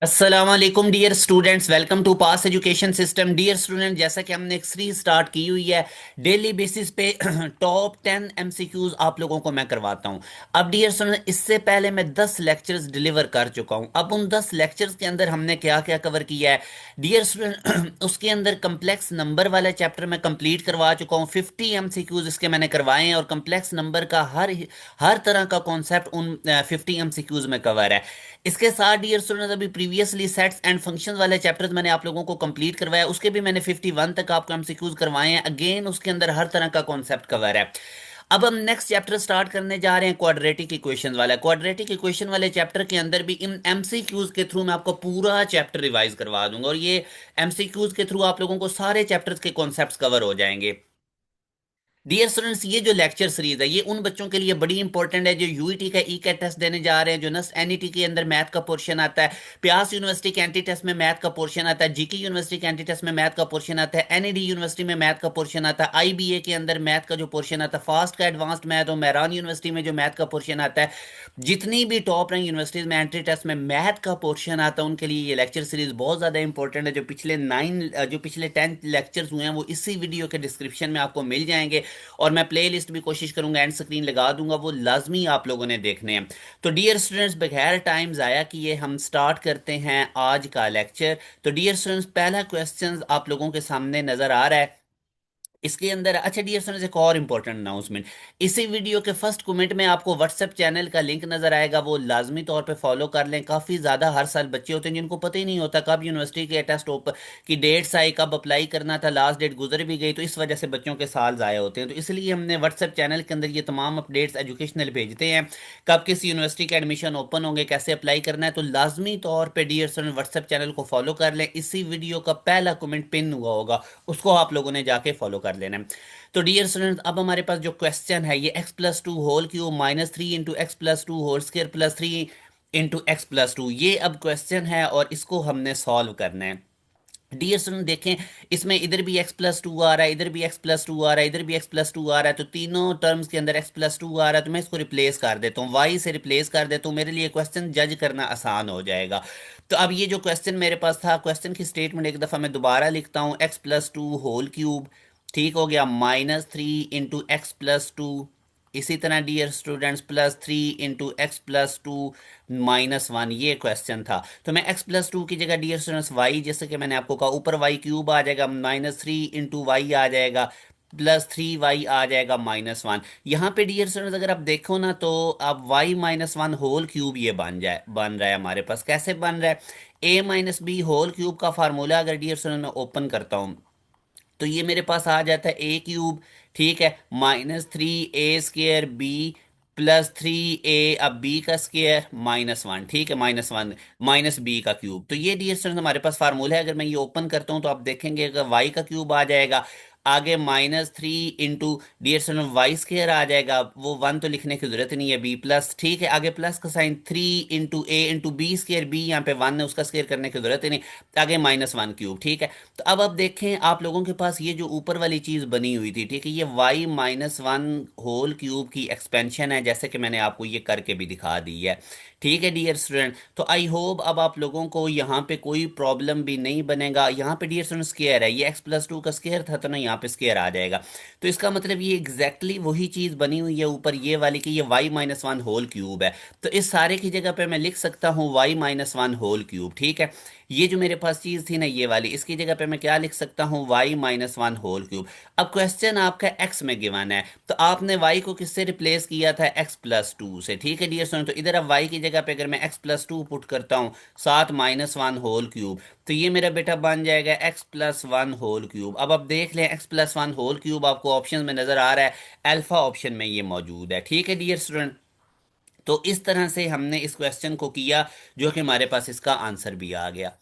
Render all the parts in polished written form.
अस्सलाम वालेकुम dear students, welcome to pass education system. Dear student, जैसा कि हमने एक सीरीज स्टार्ट की हुई है, डेली बेसिस पे टॉप 10 एमसीक्यूज आप लोगों को मैं करवाता हूं। अब डियर स्टूडेंट, इससे पहले मैं 10 लेक्चर्स डिलीवर कर चुका हूं। अब उन 10 लेक्चर्स के अंदर हमने क्या क्या कवर किया है डियर स्टूडेंट, उसके अंदर कम्प्लेक्स नंबर वाला चैप्टर मैं कंप्लीट करवा चुका हूँ। 50 एमसीक्यूज इसके मैंने करवाए हैं और कम्प्लेक्स नंबर का हर तरह का कॉन्सेप्ट उन 50 एमसीक्यूज में कवर है। इसके साथ डियर स्टूडेंट्स, अभी प्रीवियसली सेट्स एंड फंक्शंस वाले चैप्टर्स मैंने आप लोगों को कंप्लीट करवाया, उसके भी मैंने 51 तक आपको एमसीक्यूज करवाए हैं। अगेन उसके अंदर हर तरह का कॉन्सेप्ट कवर है। अब हम नेक्स्ट चैप्टर स्टार्ट करने जा रहे हैं क्वाड्रेटिक इक्वेशन वाला। क्वाड्रेटिक इक्वेशन वाले चैप्टर के अंदर भी इन एमसीक्यूज के थ्रू मैं आपको पूरा चैप्टर रिवाइज करवा दूंगा और ये एमसीक्यूज के थ्रू आप लोगों को सारे चैप्टर्स के कॉन्सेप्ट्स कवर हो जाएंगे। डियर स्टूडेंट्स, ये जो लेक्चर सीरीज है ये उन बच्चों के लिए बड़ी इंपॉर्टेंट है जो यूईटी का ई कैट टेस्ट देने जा रहे हैं, जो नस्ट एनईटी के अंदर मैथ का पोर्शन आता है, प्यास यूनिवर्सिटी के एंटी टेस्ट में मैथ का पोर्शन आता है, जीके यूनिवर्सिटी के एंटी टेस्ट में मैथ का पोर्शन आता है, एनईडी यूनिवर्सिटी में मैथ का पोर्शन आता है, आईबीए के अंदर मैथ का जो पोर्शन आता है, फास्ट का एडवांस्ड मैथ और मेहरान यूनिवर्सिटी में जो मैथ का पोर्शन आता है। जितनी भी टॉप रैंक यूनिवर्सिटीज में एंट्री टेस्ट में मैथ का पोर्शन आता है उनके लिए ये लेक्चर सीरीज बहुत ज्यादा इंपॉर्टेंट है। जो पिछले 10 लेक्चर्स हुए हैं वो इसी वीडियो के डिस्क्रिप्शन में आपको मिल जाएंगे और मैं प्ले लिस्ट भी कोशिश करूंगा एंड स्क्रीन लगा दूंगा, वो लाजमी आप लोगों ने देखने हैं। तो डियर स्टूडेंट्स, बगैर टाइम ज़ाया किए हम स्टार्ट करते हैं आज का लेक्चर। तो डियर स्टूडेंट्स, पहला क्वेश्चन आप लोगों के सामने नजर आ रहा है। इसके अंदर अच्छा डियर स्टूडेंट्स, एक और इंपॉर्टेंट अनाउंसमेंट। इसी वीडियो के फर्स्ट कमेंट में आपको व्हाट्सएप चैनल का लिंक नजर आएगा, वो लाजमी तौर पे फॉलो कर लें। काफ़ी ज़्यादा हर साल बच्चे होते हैं जिनको पता ही नहीं होता कब यूनिवर्सिटी के टेस्ट ओपन की डेट्स आई, कब अप्लाई करना था, लास्ट डेट गुजर भी गई, तो इस वजह से बच्चों के साल ज़ाया होते हैं। तो इसलिए हमने व्हाट्सएप चैनल के अंदर ये तमाम अपडेट्स एजुकेशनल भेजते हैं, कब किस यूनिवर्सिटी के एडमिशन ओपन होंगे, कैसे अप्लाई करना है। तो लाजमी तौर पर डियर स्टूडेंट व्हाट्सएप चैनल को फॉलो कर लें। इसी वीडियो का पहला कमेंट पिन हुआ होगा, उसको आप लोगों ने जाके फॉलो कर लेना है। तो डियर स्टूडेंट्स, अब हमारे पास जो क्वेश्चन है ये x plus two whole cube minus three into x plus two whole square plus three into x plus two, ये अब क्वेश्चन है और इसको हमने सॉल्व करना है। डियर स्टूडेंट देखें, इसमें इधर भी x प्लस टू आ रहा है, इधर भी x प्लस टू आ रहा है, इधर भी x प्लस टू आ रहा है, तो तीनों टर्म्स के अंदर x प्लस टू आ रहा है। तो मैं इसको रिप्लेस कर देता हूँ, y से रिप्लेस कर देता हूँ, मेरे लिए क्वेश्चन जज करना आसान हो जाएगा। तो अब ये जो क्वेश्चन मेरे पास था, क्वेश्चन की स्टेटमेंट एक दफ़ा मैं दोबारा लिखता हूँ, x plus two whole cube, ठीक हो गया, minus three into x plus two. इसी तरह dear students, plus three into x plus two minus one, ये क्वेश्चन था। तो मैं x प्लस टू की जगह डियर स्टूडेंट्स y, जैसे कि मैंने आपको कहा, ऊपर y क्यूब आ जाएगा, माइनस थ्री इंटू वाई आ जाएगा, प्लस थ्री वाई आ जाएगा माइनस वन। यहाँ पे डियर स्टूडेंट्स अगर आप देखो ना, तो अब y minus one whole cube ये बन रहा है हमारे पास। कैसे बन रहा है? a minus B whole cube का फार्मूला अगर डियर स्टूडेंट मैं ओपन करता हूँ तो ये मेरे पास आ जाता है ए क्यूब, ठीक है, माइनस थ्री ए स्केयर बी प्लस थ्री ए, अब बी का स्केयर माइनस वन, ठीक है, माइनस वन माइनस बी का क्यूब। तो ये डियर स्टूडेंट हमारे पास फार्मूला है। अगर मैं ये ओपन करता हूँ तो आप देखेंगे अगर वाई का क्यूब आ जाएगा, आगे minus three into dear student y square आ जाएगा, वो वन तो लिखने की जरूरत नहीं है, बी प्लस, ठीक है, आगे प्लस का साइन, थ्री इंटू ए इंटू बी स्केयर, बी यहाँ पे वन है उसका स्केयर करने की जरूरत ही नहीं, आगे माइनस वन क्यूब, ठीक है। तो अब आप देखें, आप लोगों के पास ये जो ऊपर वाली चीज बनी हुई थी, ठीक है, ये y minus one whole cube की एक्सपेंशन है, जैसे कि मैंने आपको ये करके भी दिखा दी है, ठीक है डियर स्टूडेंट। तो आई होप अब आप लोगों को यहाँ पे कोई प्रॉब्लम भी नहीं बनेगा। यहाँ पे डियर स्टूडेंट स्केयर है, ये एक्स प्लस टू का स्केयर था तो ना यहाँ पे स्केयर आ जाएगा। तो इसका मतलब ये एग्जैक्टली वही चीज बनी हुई है ऊपर ये वाली कि ये y minus one whole cube है। तो इस सारे की जगह पे मैं लिख सकता हूँ y minus one whole cube, ठीक है। ये जो मेरे पास चीज थी ना ये वाली, इसकी जगह पे मैं क्या लिख सकता हूँ, y minus one whole cube. अब क्वेश्चन आपका x में गिवन है, तो आपने y को किससे रिप्लेस किया था, x प्लस टू से, ठीक है डियर स्टूडेंट। तो इधर अब y की जगह पे अगर मैं x प्लस टू पुट करता हूँ, सात माइनस वन होल क्यूब, तो ये मेरा बेटा बन जाएगा x plus one whole cube. अब आप देख लें, x plus one whole cube आपको ऑप्शन में नजर आ रहा है, अल्फा ऑप्शन में ये मौजूद है, ठीक है डियर स्टूडेंट। तो इस तरह से हमने इस क्वेश्चन को किया, जो कि हमारे पास इसका आंसर भी आ गया।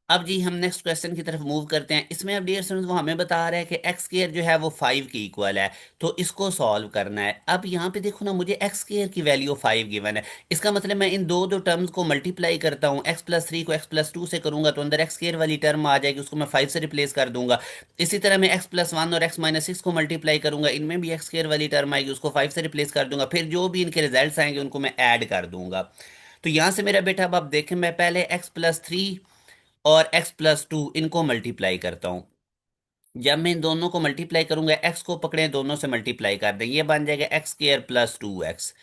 अब जी हम नेक्स्ट क्वेश्चन की तरफ मूव करते हैं। इसमें अब डियर स्टूडेंट्स वो हमें बता रहा है कि एक्स स्क्वायर जो है वो फाइव के इक्वल है, तो इसको सॉल्व करना है। अब यहाँ पे देखो ना, मुझे एक्स स्क्वायर की वैल्यू फाइव गिवन है, इसका मतलब मैं इन दो दो टर्म्स को मल्टीप्लाई करता हूँ, एक्स प्लस थ्री को एक्स प्लस टू से करूंगा तो अंदर एक्स स्क्वायर वाली टर्म आ जाएगी, उसको मैं फाइव से रिप्लेस कर दूंगा। इसी तरह मैं एक्स प्लस वन और एक्स माइनस सिक्स को मल्टीप्लाई करूंगा, इनमें भी एक्स स्क्वायर वाली टर्म आएगी, उसको फाइव से रिप्लेस कर दूंगा, फिर जो भी इनके रिजल्ट्स आएंगे उनको मैं ऐड कर दूंगा। तो यहाँ से मेरा बेटा अब आप देखें, मैं पहले x+3 और x+2 इनको मल्टीप्लाई करता हूँ। जब मैं इन दोनों को मल्टीप्लाई करूंगा, एक्स को पकड़े दोनों से मल्टीप्लाई कर दें, ये बन जाएगा x² + 2x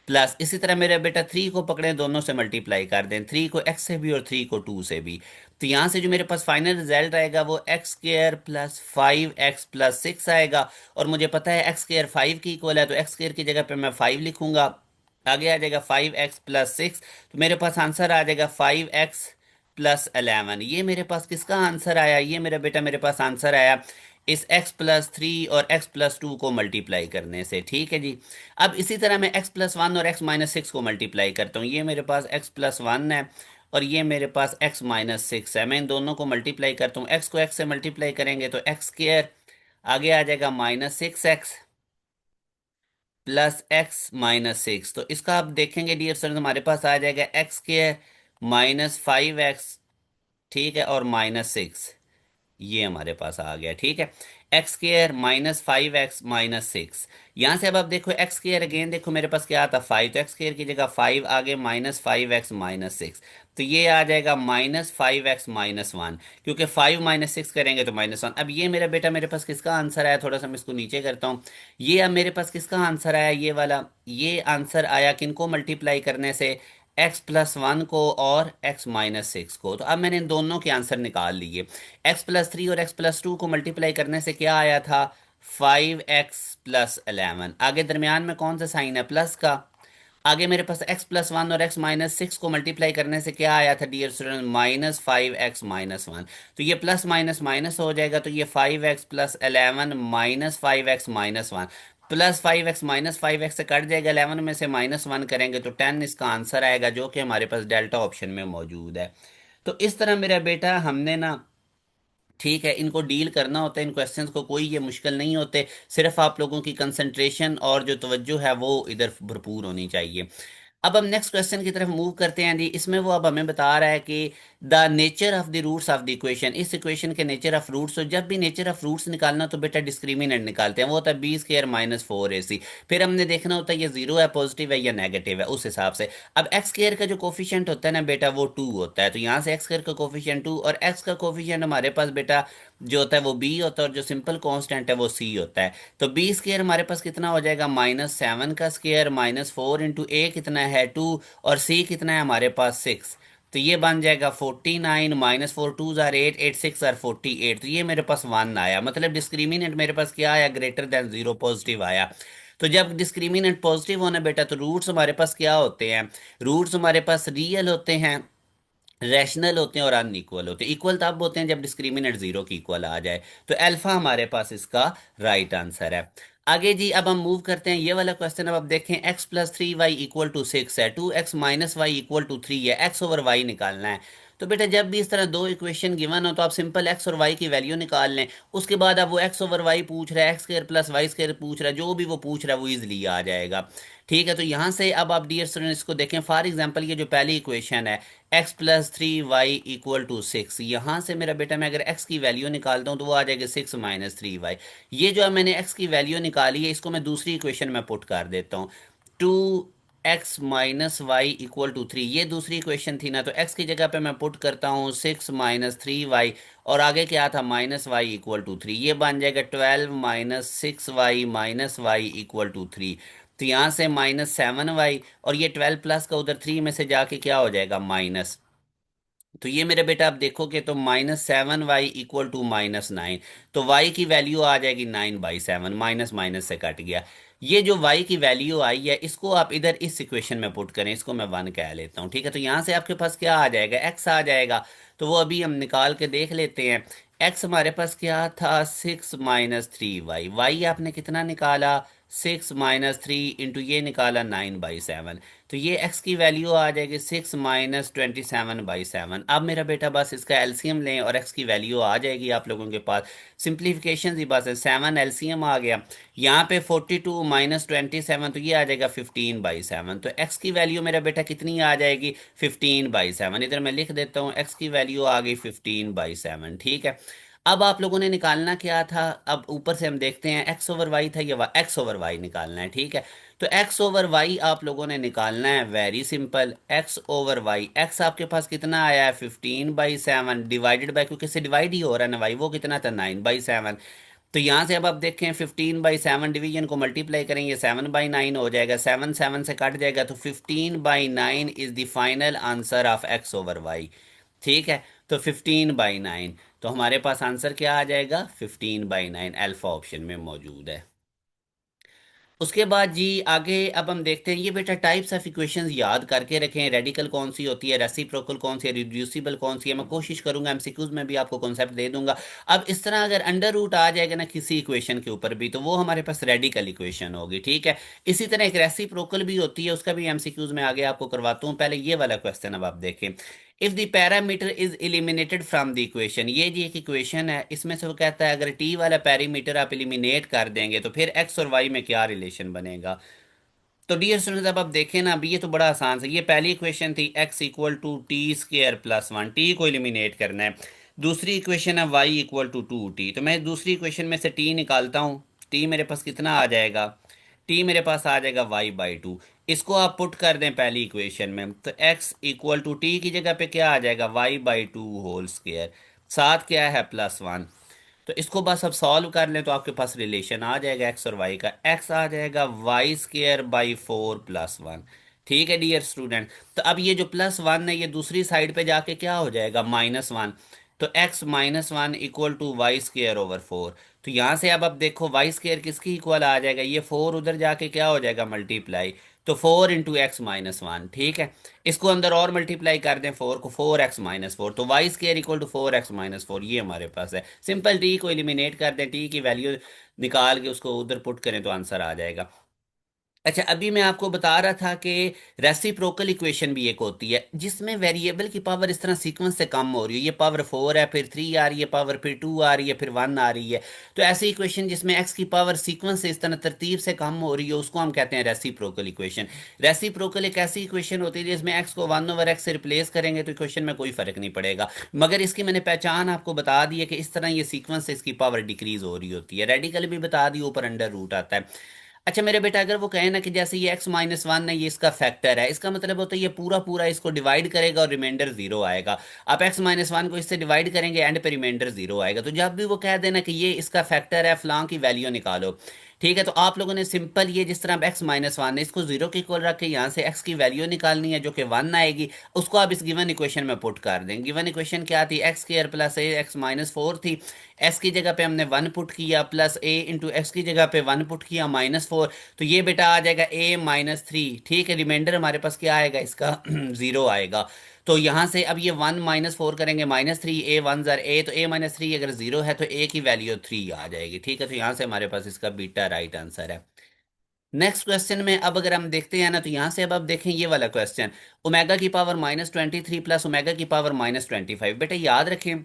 प्लस, इसी तरह मेरे बेटा 3 को पकड़े दोनों से मल्टीप्लाई कर दें, 3 को x से भी और 3 को 2 से भी। तो यहां से जो मेरे पास फाइनल रिजल्ट आएगा वो x² + 5x + 6 आएगा। और मुझे पता है x² 5 की इक्वल है, तो x² की जगह पे मैं 5 लिखूंगा। आगे आ जाएगा 5x + 6, तो मेरे पास आंसर आ जाएगा 5x + 11। ये मेरे पास किसका आंसर आया? ये मेरा बेटा मेरे पास आंसर आया इस x+3 और x+2 को मल्टीप्लाई करने से। ठीक है जी। अब इसी तरह मैं x+1 और x-6 को मल्टीप्लाई करता हूँ। ये मेरे पास x+1 है और ये मेरे पास x-6 है। मैं इन दोनों को मल्टीप्लाई करता हूँ, x को x से मल्टीप्लाई करेंगे तो x², आगे आ जाएगा -6x +x-6। तो इसका आप देखेंगे डियर स्टूडेंट, हमारे पास आ जाएगा x²-5x, ठीक है, और -6, ये हमारे पास आ गया। ठीक है, x² -5x-6। यहां से अब आप देखो x² अगेन, देखो मेरे पास क्या आता 5, तो x² की जगह 5, आगे -5x-6, तो ये आ जाएगा -5x-1, क्योंकि 5 -6 करेंगे तो -1। अब ये मेरा बेटा मेरे पास किसका आंसर आया, थोड़ा सा मैं इसको नीचे करता हूँ। ये अब मेरे पास किसका आंसर आया, ये वाला, ये आंसर आया किनको मल्टीप्लाई करने से, x+1 को और x-6 को। तो अब मैंने इन दोनों के आंसर निकाल लिए। x+3 और x+2 को मल्टीप्लाई करने से क्या आया था, 5x + 11। आगे दरमियान में कौन सा साइन है, प्लस का। आगे मेरे पास x+1 और x-6 को मल्टीप्लाई करने से क्या आया था डियर स्टूडेंट, -5x-1। तो ये प्लस माइनस माइनस हो जाएगा, तो ये 5x + 11 -5x-1, +5x से कट जाएगा, 11 में से -1 करेंगे तो 10 इसका आंसर आएगा, जो कि हमारे पास डेल्टा ऑप्शन में मौजूद है। तो इस तरह मेरा बेटा हमने ना, ठीक है, इनको डील करना होता है, इन क्वेश्चंस को कोई ये मुश्किल नहीं होते, सिर्फ आप लोगों की कंसंट्रेशन और जो तवज्जो है वो इधर भरपूर होनी चाहिए। अब हम नेक्स्ट क्वेश्चन की तरफ मूव करते हैं जी। इसमें वो अब हमें बता रहा है कि the nature of the roots of the equation, इस इक्वेशन के नेचर ऑफ रूट्स। तो जब भी नेचर ऑफ रूट्स निकालना तो बेटा डिस्क्रिमिनेंट निकालते हैं, वो होता है b² -4ac। फिर हमने देखना होता है ये जीरो है, पॉजिटिव है या नेगेटिव है, उस हिसाब से। अब x² का जो कोफिशिएंट होता है ना बेटा वो 2 होता है, तो यहाँ से x² का कोफिशिएंट 2, और x का कोफिशिएंट हमारे पास बेटा जो होता है वो b होता है, और जो सिंपल कांस्टेंट है वो c होता है। तो b² हमारे पास कितना हो जाएगा, -7 का स्क्वायर, -4 × a कितना है 2, और c कितना है हमारे पास 6। तो ये बन जाएगा 49, -4 2 = 8, 8 6 = 48। तो ये मेरे पास 1 आया, मतलब डिस्क्रिमिनेंट मेरे पास क्या आया, >0, पॉजिटिव आया। तो जब डिस्क्रिमिनेंट पॉजिटिव होना बेटा, तो रूट्स हमारे पास क्या होते हैं, रूट्स हमारे पास रियल होते हैं, रैशनल होते हैं और अनइक्वल होते हैं। इक्वल तब होते हैं जब डिस्क्रिमिनेंट जीरो की इक्वल आ जाए। तो अल्फा हमारे पास इसका राइट आंसर है। आगे जी अब हम मूव करते हैं, ये वाला क्वेश्चन अब आप देखें, x+3y = 6 है, 2x - y = 3 है, x/y निकालना है। तो बेटा जब भी इस तरह दो इक्वेशन गिवन हो तो आप सिंपल x और y की वैल्यू निकाल लें। उसके बाद अब वो x/y पूछ रहा है, x² + y² पूछ रहा है, जो भी वो पूछ रहा है वो इजिली आ जाएगा। ठीक है, तो यहाँ से अब आप डियर स्टूडेंट इसको देखें, फॉर एग्जांपल ये जो पहली इक्वेशन है x+3y = 6, यहाँ से मेरा बेटा मैं अगर x की वैल्यू निकालता हूँ तो वो आ जाएगा 6 - 3y। ये जो है मैंने x की वैल्यू निकाली है, इसको मैं दूसरी इक्वेशन में पुट कर देता हूँ। 2x - y = 3, ये दूसरी इक्वेशन थी ना, तो x की जगह पे मैं पुट करता हूँ 6 - 3y, और आगे क्या था, -y = 3, ये बन जाएगा 12 - 6y -y = 3। तो यहाँ से -7y, और ये 12 प्लस का उधर 3 में से जाके क्या हो जाएगा, माइनस। तो ये मेरे बेटा आप देखोगे तो -7y = -9। तो y की वैल्यू आ जाएगी 9/7, माइनस माइनस से कट गया। ये जो y की वैल्यू आई है इसको आप इधर इस इक्वेशन में पुट करें, इसको मैं 1 कह लेता हूँ। ठीक है, तो यहाँ से आपके पास क्या आ जाएगा, x आ जाएगा। तो वो अभी हम निकाल के देख लेते हैं। x हमारे पास क्या था, 6 - 3y, y आपने कितना निकाला, 6 - 3 इंटू ये निकाला 9/7। तो ये x की वैल्यू आ जाएगी 6 - 27/7। अब मेरा बेटा बस इसका एलसीएम लें और x की वैल्यू आ जाएगी आप लोगों के पास। सिंप्लीफिकेशन ही बस है, 7 एलसीएम आ गया, यहाँ पे 42 - 27, तो ये आ जाएगा 15/7। तो x की वैल्यू मेरा बेटा कितनी आ जाएगी, 15/7। इधर मैं लिख देता हूँ, x की वैल्यू आ गई 15/7। ठीक है, अब आप लोगों ने निकालना क्या था, अब ऊपर से हम देखते हैं एक्स ओवर वाई था, ये एक्स ओवर वाई निकालना है, ठीक है। तो एक्स ओवर वाई आप लोगों ने निकालना है, very simple. X over y, x आपके पास कितना आया है 15/7 डिवाइडेड बाई, क्योंकि से डिवाइड ही हो रहा है ना वाई, वो कितना था 9/7। तो यहाँ से अब आप देखें 15/7 डिवीजन को मल्टीप्लाई करेंगे 7/9 हो जाएगा, 7 7 से कट जाएगा, तो 15/9 is the final answer of x over y. ठीक है, तो 15/9, तो हमारे पास आंसर क्या आ जाएगा 15/9, अल्फा ऑप्शन में मौजूद है। उसके बाद जी आगे अब हम देखते हैं, ये बेटा टाइप्स ऑफ इक्वेशंस याद करके रखें, रेडिकल कौन सी होती है, रेसिप्रोकल कौन सी है, रिड्यूसिबल कौन सी है। मैं कोशिश करूंगा एमसीक्यूज में भी आपको कॉन्सेप्ट दे दूंगा। अब इस तरह अगर अंडर रूट आ जाएगा ना किसी इक्वेशन के ऊपर भी, तो वो हमारे पास रेडिकल इक्वेशन होगी, ठीक है। इसी तरह एक रेसिप्रोकल भी होती है, उसका भी एमसीक्यूज में आगे आपको करवाता हूँ। पहले ये वाला क्वेश्चन अब आप देखें, if the parameter is eliminated from the equation, ये जी एक इक्वेशन है, इसमें से वो कहता है अगर टी वाला पैरामीटर आप एलिमिनेट कर देंगे तो फिर एक्स और वाई में क्या रिलेशन बनेगा। तो डियर स्टूडेंट्स अब आप देखें ना, अभी ये तो बड़ा आसान है। ये पहली इक्वेशन थी x equal to t square plus one, t को एलिमिनेट करना है। दूसरी इक्वेशन है वाई इक्वल टू 2t, तो मैं दूसरी इक्वेशन में से टी निकालता हूँ। टी मेरे पास कितना आ जाएगा, टी मेरे पास आ जाएगा y/2। इसको आप पुट कर दें पहली इक्वेशन में, तो x इक्वल टू टी की जगह पे क्या आ जाएगा y/2 होल स्क्वायर, साथ क्या है +1। तो इसको बस अब सॉल्व कर लें तो आपके पास रिलेशन आ जाएगा एक्स और वाई का, एक्स आ जाएगा y²/4 + 1। ठीक है डियर स्टूडेंट, तो अब ये जो +1 है ये दूसरी साइड पे जाके क्या हो जाएगा -1। तो x-1 इक्वल टू y²/4। तो यहां से अब देखो y² किसकी इक्वल आ जाएगा, ये 4 उधर जाके क्या हो जाएगा मल्टीप्लाई, तो 4 × x-1, ठीक है। इसको अंदर और मल्टीप्लाई कर दें 4 को, 4x-4, तो y² इक्वल टू 4x-4, ये हमारे पास है। सिंपल टी को एलिमिनेट कर दें, टी की वैल्यू निकाल के उसको उधर पुट करें तो आंसर आ जाएगा। अच्छा, अभी मैं आपको बता रहा था कि रेसिप्रोकल इक्वेशन भी एक होती है जिसमें वेरिएबल की पावर इस तरह सीक्वेंस से कम हो रही है, ये पावर 4 है, फिर 3 आ रही है पावर, फिर 2 आ रही है, फिर 1 आ रही है। तो ऐसी इक्वेशन जिसमें एक्स की पावर सीक्वेंस से इस तरह तरतीब से कम हो रही है उसको हम कहते हैं रेसिप्रोकल इक्वेशन। रेसिप्रोकल एक ऐसी इक्वेशन होती है जिसमें एक्स को 1/x से रिप्लेस करेंगे तो इक्वेशन में कोई फर्क नहीं पड़ेगा, मगर इसकी मैंने पहचान आपको बता दी है कि इस तरह ये सीक्वेंस से इसकी पावर डिक्रीज हो रही होती है। रेडिकल भी बता दी, ऊपर अंडर रूट आता है। अच्छा मेरे बेटा, अगर वो कहे ना कि जैसे ये x-1 है, ये इसका फैक्टर है, इसका मतलब होता है ये पूरा पूरा इसको डिवाइड करेगा और रिमाइंडर जीरो आएगा। आप x-1 को इससे डिवाइड करेंगे, एंड पे रिमाइंडर जीरो आएगा। तो जब भी वो कह देना कि ये इसका फैक्टर है, फलां की वैल्यू निकालो, ठीक है, तो आप लोगों ने सिंपल ये जिस तरह x-1 है इसको जीरो के इक्वल रख के यहाँ से x की वैल्यू निकालनी है जो कि 1 आएगी, उसको आप इस गिवन इक्वेशन में पुट कर दें। गिवन इक्वेशन क्या थी, x² + a x-4 थी, s की जगह पे हमने 1 पुट किया, प्लस a इंटू एक्स की जगह पे 1 पुट किया -4। तो ये बेटा आ जाएगा a-3, ठीक है। रिमाइंडर हमारे पास क्या आएगा इसका जीरो आएगा। तो यहां से अब ये 1 - 4 करेंगे, -3, a 1 * a, तो a-3 अगर जीरो है तो a की वैल्यू 3 आ जाएगी, ठीक है। तो यहां से हमारे पास इसका बीटा राइट आंसर है। नेक्स्ट क्वेश्चन में अब अगर हम देखते हैं ना, तो यहां से अब आप देखें ये वाला क्वेश्चन, ओमेगा की पावर -23 प्लस ओमेगा की पावर -25। बेटा याद रखें,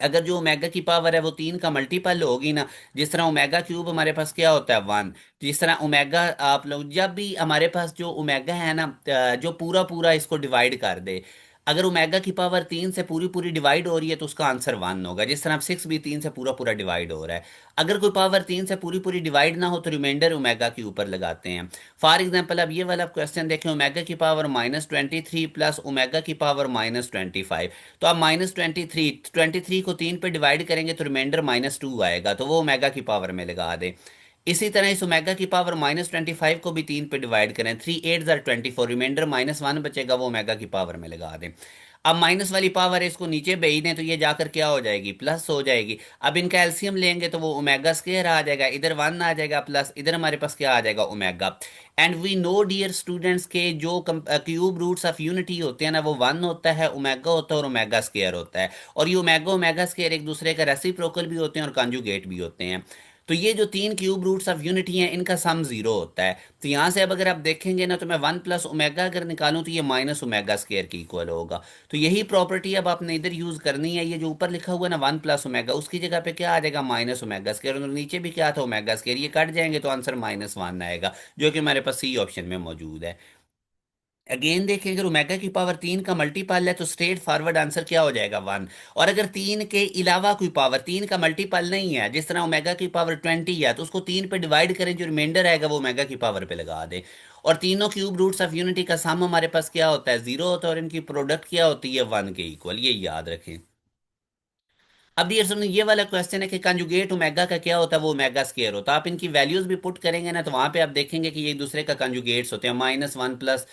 अगर जो ओमेगा की पावर है वो 3 का मल्टीपल होगी ना, जिस तरह ओमेगा क्यूब हमारे पास क्या होता है 1, जिस तरह ओमेगा, आप लोग जब भी हमारे पास जो ओमेगा है ना, जो पूरा पूरा इसको डिवाइड कर दे, अगर ओमेगा की पावर 3 से पूरी पूरी डिवाइड हो रही है तो उसका आंसर 1 होगा। जिस तरह अब 6 भी 3 से पूरा पूरा डिवाइड हो रहा है, अगर कोई पावर 3 से पूरी पूरी डिवाइड ना हो तो रिमाइंडर ओमेगा के ऊपर लगाते हैं। फॉर एग्जाम्पल अब ये वाला क्वेश्चन देखें, ओमेगा की पावर -23 प्लस ओमेगा की पावर -25। तो आप -23 को 3 पे डिवाइड करेंगे तो रिमाइंडर -2 आएगा, तो वो ओमेगा की पावर में लगा दें। इसी तरह इस ओमेगा की पावर -25 को भी 3 पे डिवाइड करें, 3 8 = 24, रिमाइंडर -1 बचेगा, वो ओमेगा की पावर में लगा दें। अब माइनस वाली पावर है इसको नीचे भेज दें तो ये जाकर क्या हो जाएगी, प्लस हो जाएगी। अब इनका एलसीएम लेंगे तो वो ओमेगा स्क्वायर आ जाएगा, इधर 1 आ जाएगा प्लस, इधर हमारे पास क्या आ जाएगा omega. And we know dear students के जो क्यूब रूट्स ऑफ यूनिटी होते हैं ना, वो 1 होता है, ओमेगा होता है और ओमेगा स्क्वायर होता है। और ये ओमेगा ओमेगा स्क्वायर एक दूसरे का रेसिप्रोकल भी होते हैं और कॉन्जुगेट भी होते हैं। तो ये जो 3 क्यूब रूट्स ऑफ यूनिटी हैं इनका सम जीरो होता है। तो यहाँ से अब अगर आप देखेंगे ना, तो मैं 1 + ओमेगा अगर निकालूं तो ये माइनस ओमेगा स्क्वायर की इक्वल होगा। तो यही प्रॉपर्टी अब आपने इधर यूज करनी है, ये जो ऊपर लिखा हुआ है ना 1 + ओमेगा, उसकी जगह पे क्या आ जाएगा -ओमेगा स्क्वायर, और नीचे भी क्या था ओमेगा स्क्वायर, ये कट जाएंगे तो आंसर -1 आएगा, जो कि हमारे पास सी ऑप्शन में मौजूद है। अगेन देखें, अगर ओमेगा की पावर 3 का मल्टीपल है तो स्ट्रेट फॉरवर्ड आंसर क्या हो जाएगा, 1। और अगर 3 के अलावा कोई पावर 3 का मल्टीपल नहीं है, जिस तरह ओमेगा की पावर 20 है, तो उसको 3 पे डिवाइड करें, जो रिमाइंडर आएगा वो ओमेगा की पावर पे लगा दें। और तीनों क्यूब रूट्स ऑफ यूनिटी का सम हमारे पास क्या होता है, 0 होता है, और इनकी प्रोडक्ट क्या होती है, 1 के इक्वल। ये याद रखें। अब डियर सुनो, ये वाला क्वेश्चन है कि कंजुगेट ओमेगा का क्या होता है, वो ओमेगा स्केयर होता है। आप इनकी वैल्यूज भी पुट करेंगे ना, तो वहां पे आप देखेंगे कि ये एक दूसरे का कंजुगेट्स होते हैं। -1 प्लस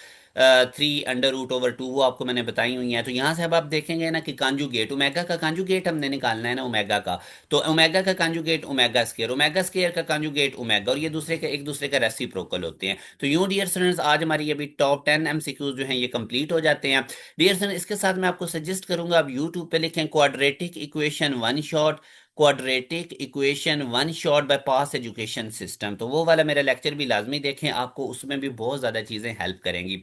3 √/2, वो आपको मैंने बताई हुई है। तो यहाँ से अब आप देखेंगे ना कि कंजुगेट ओमेगा का कंजुगेट हमने निकालना है ना ओमेगा का। तो ओमेगा का कंजुगेट ओमेगा स्केयर का कंजुगेट ओमेगा, और ये दूसरे का एक दूसरे का रेसिप्रोकल होते हैं। तो यूं डियर स्टूडेंट्स, आज हमारी अभी टॉप 10 एमसीक्यूज जो हैं ये कंप्लीट हो जाते हैं। डियर सर, इसके साथ मैं आपको सजेस्ट करूंगा, आप यूट्यूब पे लिखें quadratic equation one shot, quadratic equation one shot bye पास एजुकेशन सिस्टम। तो वो वाला मेरा लेक्चर भी लाजमी देखें, आपको उसमें भी बहुत ज़्यादा चीज़ें हेल्प करेंगी।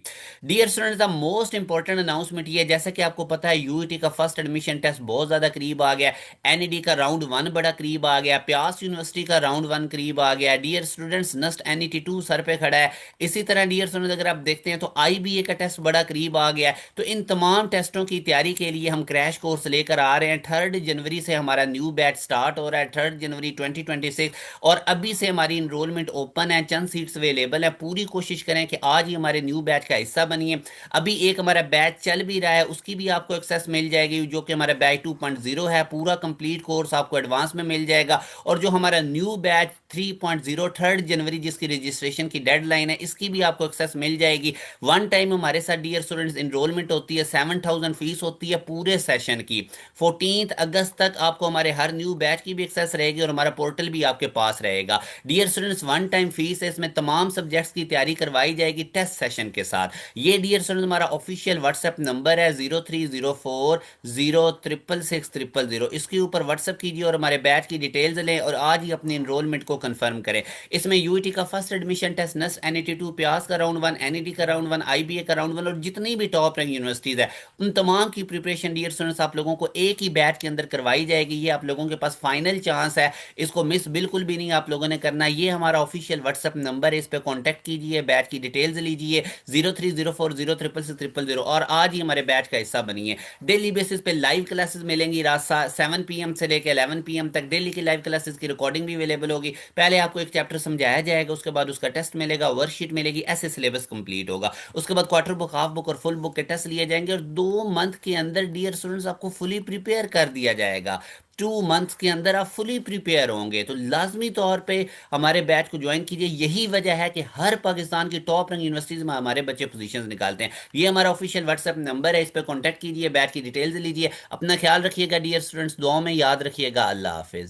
Dear students, the most important announcement ये है, जैसा कि आपको पता है यूईटी का फर्स्ट एडमिशन टेस्ट बहुत ज़्यादा करीब आ गया, एनईडी का राउंड 1 बड़ा करीब आ गया, प्यास यूनिवर्सिटी का राउंड 1 करीब आ गया। डियर स्टूडेंट्स, नस्ट एनईटी 2 सर पे खड़ा है। इसी तरह डियर स्टूडेंट्स, अगर आप देखते हैं तो आईबीए का टेस्ट बड़ा करीब आ गया है। तो इन तमाम टेस्टों की तैयारी के लिए हम क्रैश कोर्स लेकर आ रहे हैं। 3 जनवरी से हमारा न्यू बैच स्टार्ट हो रहा है, 3 जनवरी 2026। और अभी से हमारी इनरोलमेंट ओपन है, चंद सीट्स अवेलेबल है। पूरी कोशिश करें कि आज ही हमारे न्यू बैच का हिस्सा बनिए। अभी एक हमारा बैच चल भी रहा है, उसकी भी आपको एक्सेस मिल जाएगी, जो कि हमारा बैच 2.0 है। पूरा कंप्लीट कोर्स आपको एडवांस में मिल जाएगा। और जो हमारा न्यू बैच 3.0, 3 जनवरी जिसकी रजिस्ट्रेशन की डेडलाइन है, इसकी भी आपको एक्सेस मिल जाएगी। वन टाइम हमारे साथ डियर स्टूडेंट्स इनरोलमेंट होती है, 7,000 फीस होती है पूरे सेशन की। 14 अगस्त तक आपको हमारे हर न्यू बैच की भी एक्सेस रहेगी, और हमारा पोर्टल भी आपके पास रहेगा। Dear students, one time fees है, इसमें तमाम सब्जेक्ट्स की तैयारी करवाई जाएगी टेस्ट सेशन के साथ। ये डियर स्टूडेंट्स हमारा ऑफिशियल व्हाट्सएप नंबर है, 0304 0 666 000। इसके ऊपर व्हाट्सएप कीजिए और हमारे बैच की डिटेल्स लें, और आज ही अपनी इनरोलमेंट को कंफर्म करें। इसमें यूईटी का first admission test, NUST NET 2, PIEAS का राउंड 1, एनईटी का राउंड 1, आईबीए का राउंड 1, और जितनी भी टॉप रैंक यूनिवर्सिटीज है उन तमाम की प्रिपरेशन डियर स्टूडेंट्स आप लोगों को एक ही बैच के अंदर करवाई जाएगी। ये आप लोगों के पास फाइनल चांस है, इसको मिस बिल्कुल भी नहीं आप लोगों ने करना। ये हमारा ऑफिशियल व्हाट्सएप नंबर है, इस पर कॉन्टैक्ट कीजिए, बैच की डिटेल्स लीजिए, 0304 0 666 0 और आज ही हमारे बैच का हिस्सा बनिए। डेली बेसिस पे लाइव क्लासेस मिलेंगी, रात 7 PM से लेकर 11 PM तक डेली की लाइव क्लासेस की रिकॉर्डिंग भी अवेलेबल होगी। पहले आपको एक चैप्टर समझाया जाएगा, उसके बाद उसका टेस्ट मिलेगा, वर्कशीट मिलेगी, ऐसे सिलेबस कंप्लीट होगा। उसके बाद क्वार्टर बुक, हाफ बुक और फुल बुक के टेस्ट लिए जाएंगे, और 2 मंथ के अंदर डियर स्टूडेंट्स आपको फुली प्रिपेयर कर दिया जाएगा। 2 मंथ्स के अंदर आप फुली प्रिपेयर होंगे। तो लाजमी तौर पे हमारे बैच को ज्वाइन कीजिए। यही वजह है कि हर पाकिस्तान की टॉप रैंक यूनिवर्सिटीज में हमारे बच्चे पोजीशंस निकालते हैं। ये हमारा ऑफिशियल व्हाट्सएप नंबर है, इस पर कॉन्टैक्ट कीजिए, बैच की डिटेल्स लीजिए। अपना ख्याल रखिएगा डियर स्टूडेंट्स, दुआओं में याद रखिएगा। अल्लाह हाफिज।